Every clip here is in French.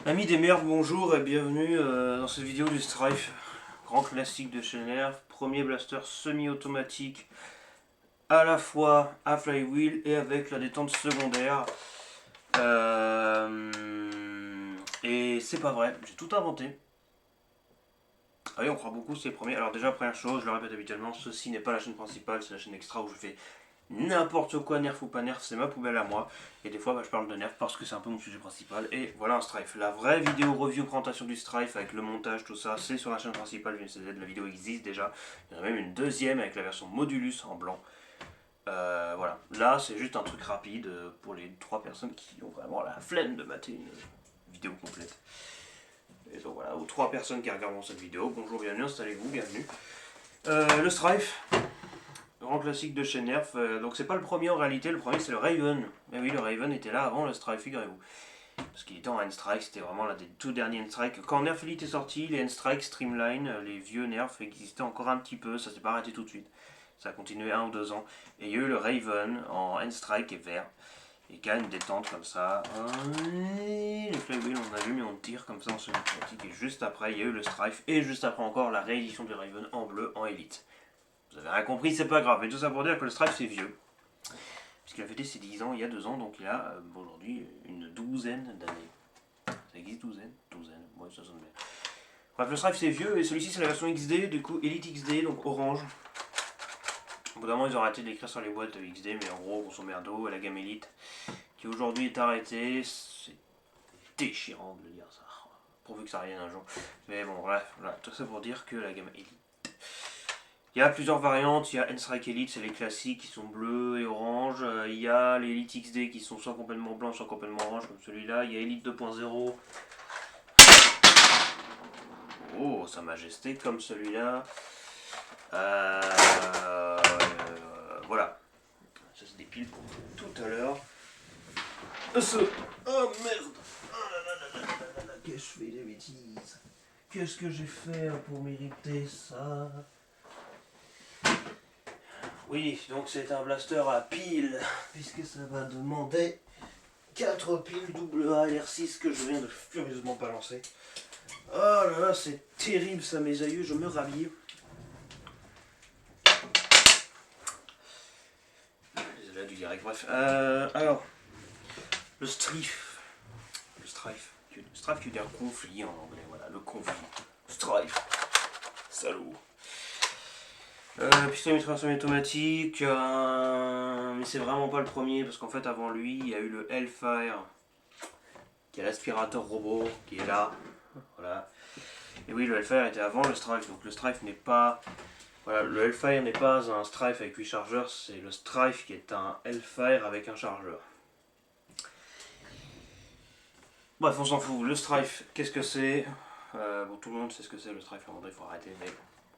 Amis des merdes, bonjour et bienvenue dans cette vidéo du Strife, grand classique de chez Nerf, premier blaster semi-automatique à la fois à flywheel et avec la détente secondaire. Et c'est pas vrai, j'ai tout inventé. Ah oui, on croit beaucoup, c'est le premier. Alors déjà, première chose, je le répète habituellement, ceci n'est pas la chaîne principale, c'est la chaîne extra où je fais n'importe quoi, nerf ou pas nerf, c'est ma poubelle à moi. Et des fois, je parle de nerf parce que c'est un peu mon sujet principal. Et voilà un Strife. La vraie vidéo review présentation du Strife avec le montage, tout ça, c'est sur la chaîne principale du NCZ. La vidéo existe déjà. Il y en a même une deuxième avec la version Modulus en blanc. Voilà. Là, c'est juste un truc rapide pour les 3 personnes qui ont vraiment la flemme de mater une vidéo complète. Et donc voilà, aux 3 personnes qui regarderont cette vidéo, bonjour, bienvenue, installez-vous, bienvenue. Le Strife. Grand classique de chez Nerf, donc c'est pas le premier en réalité, le premier c'est le Raven. Mais oui, le Raven était là avant le Strike, figurez-vous. Parce qu'il était en N-Strike, c'était vraiment l'un des tout derniers N-Strike. Quand Nerf Elite est sorti, les N-Strike Streamline, les vieux Nerf existaient encore un petit peu, ça s'est pas arrêté tout de suite. Ça a continué 1 ou 2 ans. Et il y a eu le Raven en N-Strike et vert. Et qui a une détente comme ça. Les flywheel on a vu mais on tire comme ça en semi-automatique. Et juste après il y a eu le Strife. Et juste après encore la réédition du Raven en bleu en Elite. Vous avez rien compris, c'est pas grave. Mais tout ça pour dire que le Strife c'est vieux. Puisqu'il a fêté ses 10 ans il y a 2 ans, donc il a aujourd'hui une douzaine d'années. Ça existe douzaine ouais ça sonne bien. Bref, le Strife c'est vieux et celui-ci c'est la version XD, du coup Elite XD, donc orange. Au bout d'un moment ils ont arrêté d'écrire sur les boîtes XD, mais en gros, grosso merdo, la gamme Elite, qui aujourd'hui est arrêtée, c'est déchirant de le dire ça. Pourvu que ça revienne un jour. Mais bon, bref, voilà, tout ça pour dire que la gamme Elite. Il y a plusieurs variantes, il y a N-Strike Elite, c'est les classiques qui sont bleus et orange. Il y a les Elite XD qui sont soit complètement blancs, soit complètement orange comme celui-là. Il y a Elite 2.0. Oh, Sa Majesté comme celui-là. Voilà. Ça se dépile pour tout à l'heure. Oh merde. Qu'est-ce que je fais des bêtises. Qu'est-ce que j'ai fait pour mériter ça? Oui, donc c'est un blaster à piles, puisque ça va demander 4 piles AA LR6 que je viens de furieusement balancer. Oh là là, c'est terrible ça mes aïeux, je me rhabille. Désolé du direct, bref. Alors, le Strife. Le Strife. Strife qui veut dire conflit en anglais, voilà, le conflit. Strife. Salaud. Pistolet mitrailleur automatique, mais c'est vraiment pas le premier parce qu'en fait avant lui il y a eu le Hellfire qui est l'aspirateur robot qui est là, voilà. Et oui, le Hellfire était avant le Strife, donc le Strife n'est pas, voilà, le Hellfire n'est pas un Strife avec 8 chargeurs, c'est le Strife qui est un Hellfire avec un chargeur. Bref, on s'en fout. Le Strife, qu'est-ce que c'est? Bon, tout le monde sait ce que c'est le Strife, à un moment donné, il faut arrêter, mais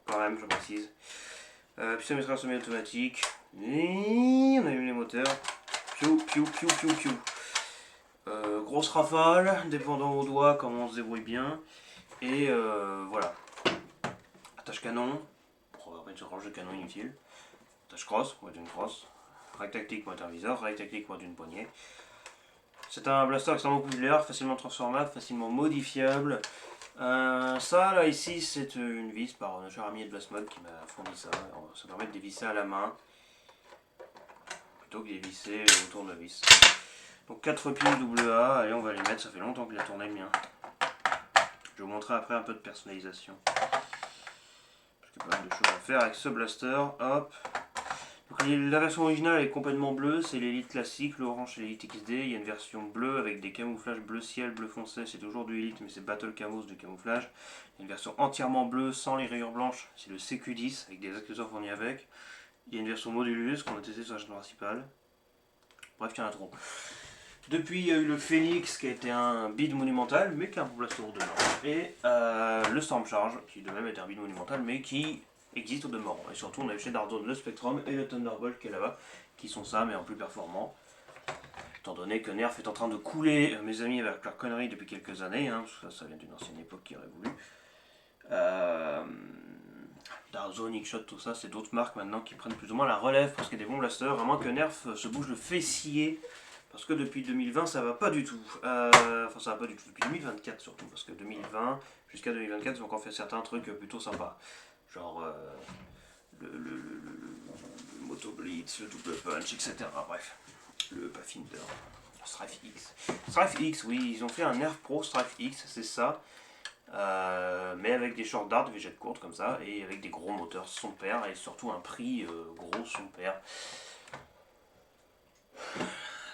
quand même, je précise. Pistolet mitrailleur semi-automatique. On a eu les moteurs. Piou, piou, piou, piou, piou. Grosse rafale, dépendant au doigt comment on se débrouille bien. Et voilà. Attache canon. On va mettre ce range de canon inutile. Attache crosse, pour être une crosse. Règle tactique pour être un viseur. Règle tactique pour être une poignée. C'est un blaster extrêmement populaire, facilement transformable, facilement modifiable. Ça là ici c'est une vis par notre cher ami de Blastmod qui m'a fourni ça. Ça permet de dévisser à la main plutôt que de dévisser au tournevis. Donc 4 piles AA, allez on va les mettre, ça fait longtemps qu'il a tourné le mien. Je vais vous montrer après un peu de personnalisation. Parce qu'il y a pas mal de choses à faire avec ce blaster. Hop. Donc, la version originale est complètement bleue, c'est l'Elite classique, l'orange c'est l'Elite XD, il y a une version bleue avec des camouflages bleu ciel, bleu foncé, c'est toujours du Elite mais c'est Battle Camos de camouflage. Il y a une version entièrement bleue sans les rayures blanches, c'est le CQ10 avec des accessoires fournis avec. Il y a une version Modulus qu'on a testé sur la chaîne principale. Bref, il y en a trop. Depuis, il y a eu le Phoenix qui a été un bid monumental mais qui a un blaster au demeurant. Et le Storm Charge qui de même était un bid monumental mais qui existe au demeurant. Et surtout, on a eu chez Darzone le Spectrum et le Thunderbolt qui est là-bas, qui sont ça mais en plus performants. Étant donné que Nerf est en train de couler mes amis avec leurs conneries depuis quelques années, hein, ça vient d'une ancienne époque qui aurait voulu. Darzone, X-Shot, tout ça, c'est d'autres marques maintenant qui prennent plus ou moins la relève pour ce qui est des bons blasters, à moins que Nerf se bouge le fessier Parce que depuis 2020, ça va pas du tout. Enfin, ça va pas du tout. Depuis 2024 surtout. Parce que 2020 jusqu'à 2024, ils ont encore fait certains trucs plutôt sympas. Genre le Moto Blitz, le double punch, etc. Bref. Le Pathfinder. Strife X. Strife X, oui, ils ont fait un Nerf Pro Strife X, c'est ça. Mais avec des short darts, végètes courtes comme ça, et avec des gros moteurs son père, et surtout un prix gros son père.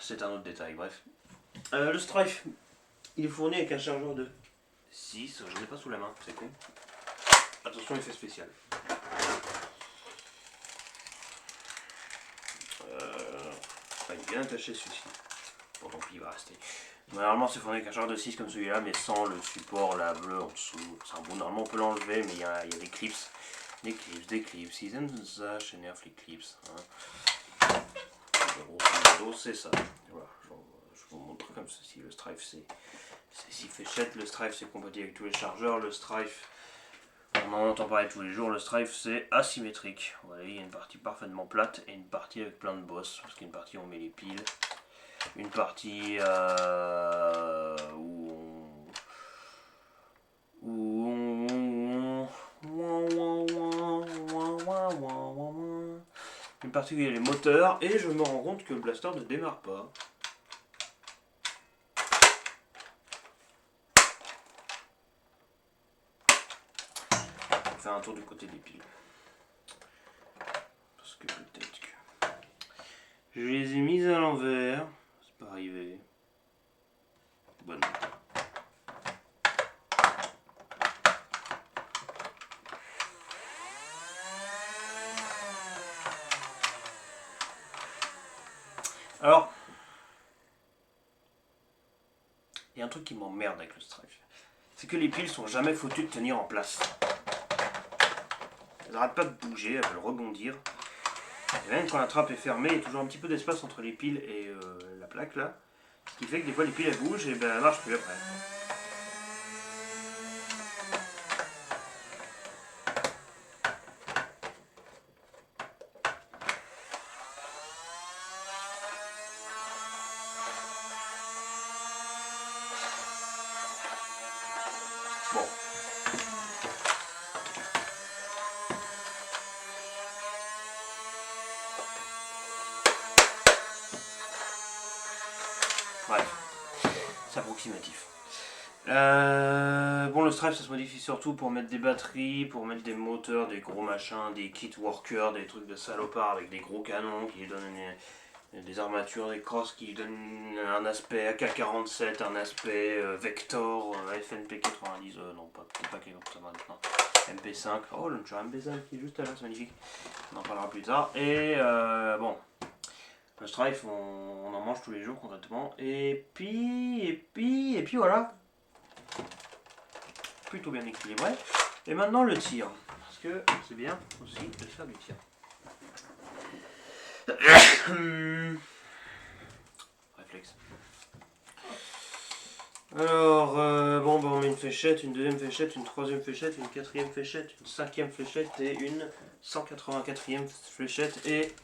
C'est un autre détail, bref. Le Strife, il est fourni avec un chargeur de 6, j'en ai pas sous la main, c'est con. Attention, effet spécial. Il est bien attaché celui-ci. Bon, tant pis, il va rester. Normalement, c'est fourni avec un chargeur de 6 comme celui-là, mais sans le support là bleu en dessous. C'est un bon, normalement, on peut l'enlever, mais il y a des clips. Des clips. Ils aiment ça chez Nerf, les clips. Hein. Grosso modo, c'est ça. Voilà, je vous montre comme ceci. Le Strife, c'est 6 fléchettes. Le Strife, c'est compatible avec tous les chargeurs. Le Strife, on en entend parler tous les jours. Le Strife, c'est asymétrique. Vous voyez, il y a une partie parfaitement plate et une partie avec plein de bosses. Parce qu'il y a une partie où on met les piles. Une partie une partie où il y a les moteurs, et je me rends compte que le blaster ne démarre pas. On va faire un tour du côté des piles. Parce que peut-être que je les ai mises à l'envers. C'est pas arrivé. Bonne. Alors, il y a un truc qui m'emmerde avec le Strife. C'est que les piles sont jamais foutues de tenir en place. Elles n'arrêtent pas de bouger, elles veulent rebondir. Et même quand la trappe est fermée, il y a toujours un petit peu d'espace entre les piles et la plaque là. Ce qui fait que des fois les piles elles bougent et ben elles marchent plus après. Bon. Bref. C'est approximatif. Bon, le Strife ça se modifie surtout pour mettre des batteries, pour mettre des moteurs, des gros machins, des kits workers, des trucs de salopard avec des gros canons qui donnent des armatures, des crosses qui donnent un aspect AK-47, un aspect Vector, FNP 90, non peut-être pas comme ça maintenant, MP5, oh le launcher MP5 qui est juste là, c'est magnifique, on en parlera plus tard, et bon, le Strife on en mange tous les jours concrètement, et puis voilà, plutôt bien équilibré, et maintenant le tir, parce que c'est bien aussi de faire du tir. Réflexe. Alors, bon, bah, on met une fléchette, une deuxième fléchette, une troisième fléchette, une quatrième fléchette, une cinquième fléchette et une 184e fléchette. Et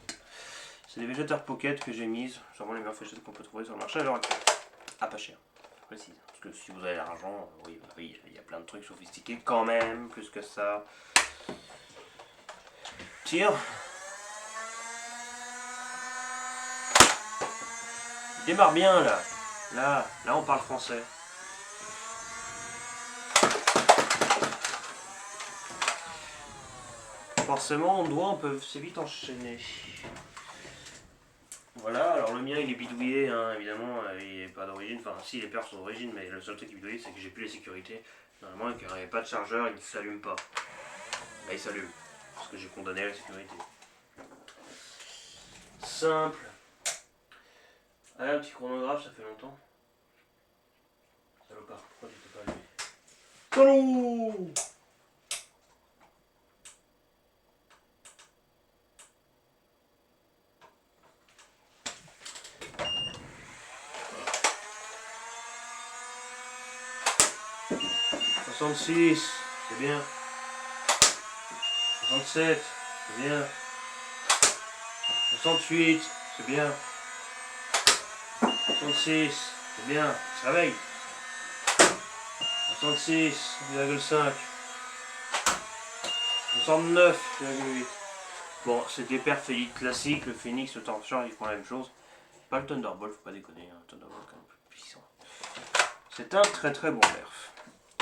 c'est des végétaires pocket que j'ai mises, sûrement les meilleures fléchettes qu'on peut trouver sur le marché. Alors, à pas cher, précise. Parce que si vous avez l'argent, oui, bah, oui, il y a plein de trucs sophistiqués quand même, plus que ça. Tire. Il démarre bien là. Là on parle français. Forcément, on peut assez vite enchaîner. Voilà, alors le mien il est bidouillé, hein, évidemment, il n'est pas d'origine, enfin si les paires sont d'origine, mais le seul truc qui est bidouillé c'est que j'ai plus les sécurités. Normalement, quand il n'y a pas de chargeur, il ne s'allume pas. Là il s'allume, parce que j'ai condamné la sécurité. Simple. Allez, un petit chronographe, ça fait longtemps. Salopard, pourquoi tu t'es pas allumé? Salaud! « 66, c'est bien. 67, c'est bien. 68, c'est bien. 66, c'est bien, ça se réveille. 66,5. 69,8. Bon, c'est des perfs élites classiques, le Phoenix, le Torture, ils font la même chose. Pas le Thunderbolt, faut pas déconner, hein. Le Thunderbolt quand même plus puissant. C'est un très très bon nerf.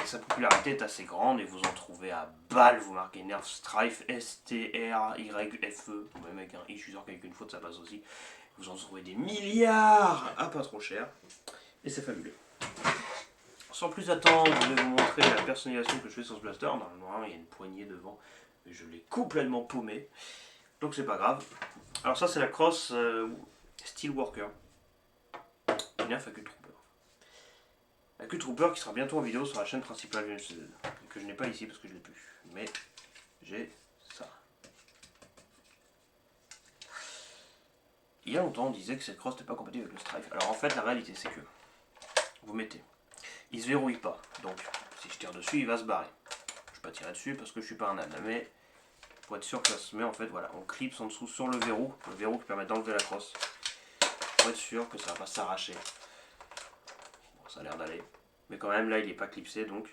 Et sa popularité est assez grande et vous en trouvez à balle. Vous marquez Nerf Strife, S-T-R-Y-F-E, ou même avec un I, je suis sûr qu'avec une faute ça passe aussi. Vous en trouvez des milliards à pas trop cher. Et c'est fabuleux. Sans plus attendre, je vais vous montrer la personnalisation que je fais sur ce blaster. Normalement, il y a une poignée devant, mais je l'ai complètement paumé. Donc c'est pas grave. Alors ça c'est la cross Steelworker. Nerf à Q-Trooper. La Q-Trooper qui sera bientôt en vidéo sur la chaîne principale que je n'ai pas ici parce que je l'ai plus. Mais j'ai ça. Il y a longtemps on disait que cette cross n'était pas compatible avec le Strife. Alors en fait la réalité c'est que vous mettez. Il se verrouille pas. Donc si je tire dessus il va se barrer. Je ne vais pas tirer dessus parce que je suis pas un âne. Mais pour être sûr que ça se met en fait, voilà, on clipse en dessous sur le verrou qui permet d'enlever la crosse. Pour être sûr que ça va pas s'arracher. Bon, ça a l'air d'aller. Mais quand même là il n'est pas clipsé donc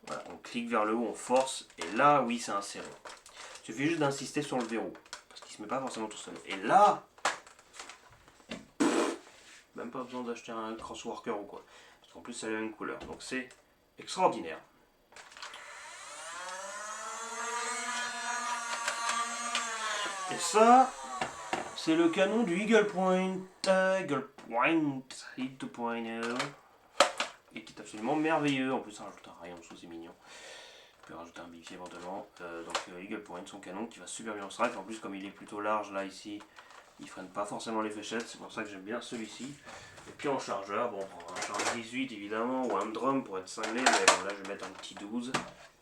voilà, on clique vers le haut, on force et là oui c'est inséré. Il suffit juste d'insister sur le verrou parce qu'il se met pas forcément tout seul. Et là, même pas besoin d'acheter un crossworker ou quoi. Parce qu'en plus ça a la même couleur. Donc c'est extraordinaire. Et ça, c'est le canon du Eagle Point. Eagle Point Hit 2.0. Et qui est absolument merveilleux. En plus, ça rajoute un rayon en dessous, c'est mignon. On peut rajouter un bifier éventuellement. Donc, Eagle Point, son canon qui va super bien en strike. En plus, comme il est plutôt large là, ici, il freine pas forcément les fléchettes. C'est pour ça que j'aime bien celui-ci. Et puis en chargeur, bon, on prend un charge 18 évidemment, ou un drum pour être cinglé. Mais bon, là, je vais mettre un petit 12.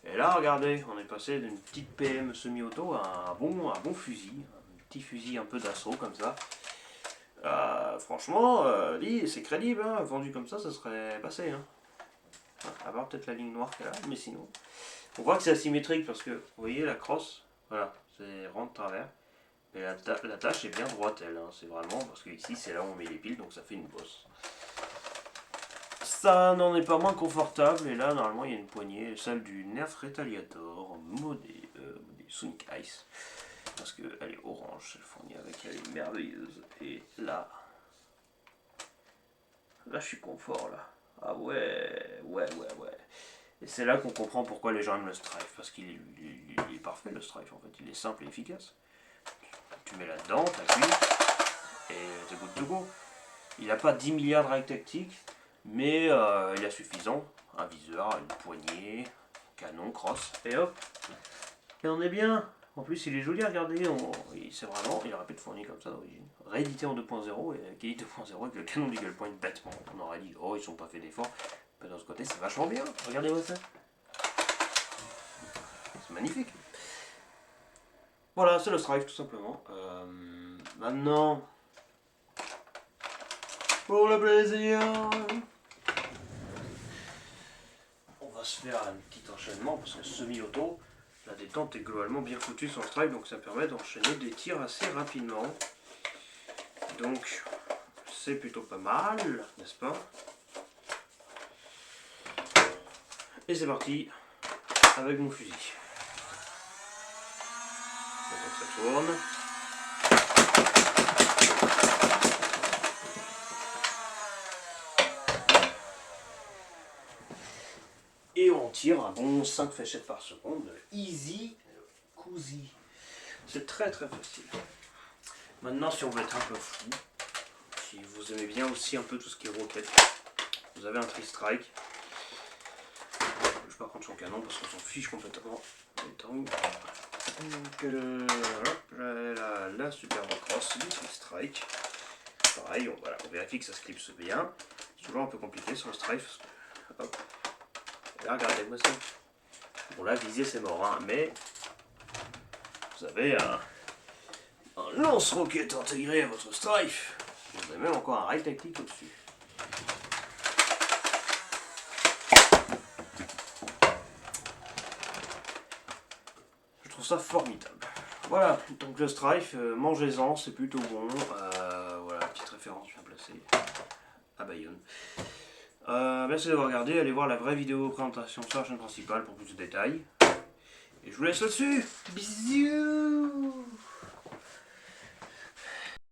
Et là, regardez, on est passé d'une petite PM semi-auto à un bon fusil. Un petit fusil un peu d'assaut comme ça. Franchement, c'est crédible, hein, vendu comme ça serait passé. Hein. À part peut-être la ligne noire qu'elle a, mais sinon. On voit que c'est asymétrique parce que, vous voyez, la crosse, voilà, c'est rond de travers. Et la tâche est bien droite, elle, hein, c'est vraiment, parce que ici c'est là où on met les piles, donc ça fait une bosse. Ça n'en est pas moins confortable, et là, normalement, il y a une poignée, celle du Nerf Retaliator, modé Sonic Ice. Parce qu'elle est orange, elle fournit avec, elle est merveilleuse. Et là, je suis confort là. Ah ouais. Et c'est là qu'on comprend pourquoi les gens aiment le Strife. Parce qu'il est parfait le Strife en fait, il est simple et efficace. Tu mets là-dedans, t'appuies, et c'est good to go. Il n'a pas 10 milliards de règles tactiques, mais il a suffisant. Un viseur, une poignée, canon, crosse, et hop. Et on est bien. En plus, il est joli à regarder. C'est vraiment, il aurait pu être fourni comme ça d'origine. Réédité en 2.0 et Kelly 2.0 avec le canon d'Eagle Point bêtement. On aurait dit, oh, ils sont pas fait d'efforts. Mais d'un autre côté, c'est vachement bien. Regardez-moi ça. C'est magnifique. Voilà, c'est le Strife tout simplement. Maintenant, pour le plaisir, on va se faire un petit enchaînement parce que semi-auto. La détente est globalement bien foutue sur le Strife, donc ça permet d'enchaîner des tirs assez rapidement. Donc, c'est plutôt pas mal, n'est-ce pas? Et c'est parti avec mon fusil. J'attends que ça tourne. Et on tire un bon 5 fléchettes par seconde. Easy cousy. C'est très très facile. Maintenant, si on veut être un peu fou, si vous aimez bien aussi un peu tout ce qui est roquette, vous avez un tri-strike. Je vais pas prendre son canon parce qu'on s'en fiche complètement. Donc, la superbe crosse du tri-strike. Pareil, on vérifie que ça se clipse bien. C'est toujours un peu compliqué sur le Strife. Hop. Là, regardez-moi ça. Bon, là, viser c'est mort, hein, mais vous avez un lance-roquette intégré à votre Strife. Vous avez même encore un rail tactique au-dessus. Je trouve ça formidable. Voilà, donc le Strife, mangez-en, c'est plutôt bon. Voilà, petite référence bien placée. à Bayonne. Merci d'avoir regardé, allez voir la vraie vidéo présentation sur la chaîne principale pour plus de détails. Et je vous laisse là-dessus. Bisous.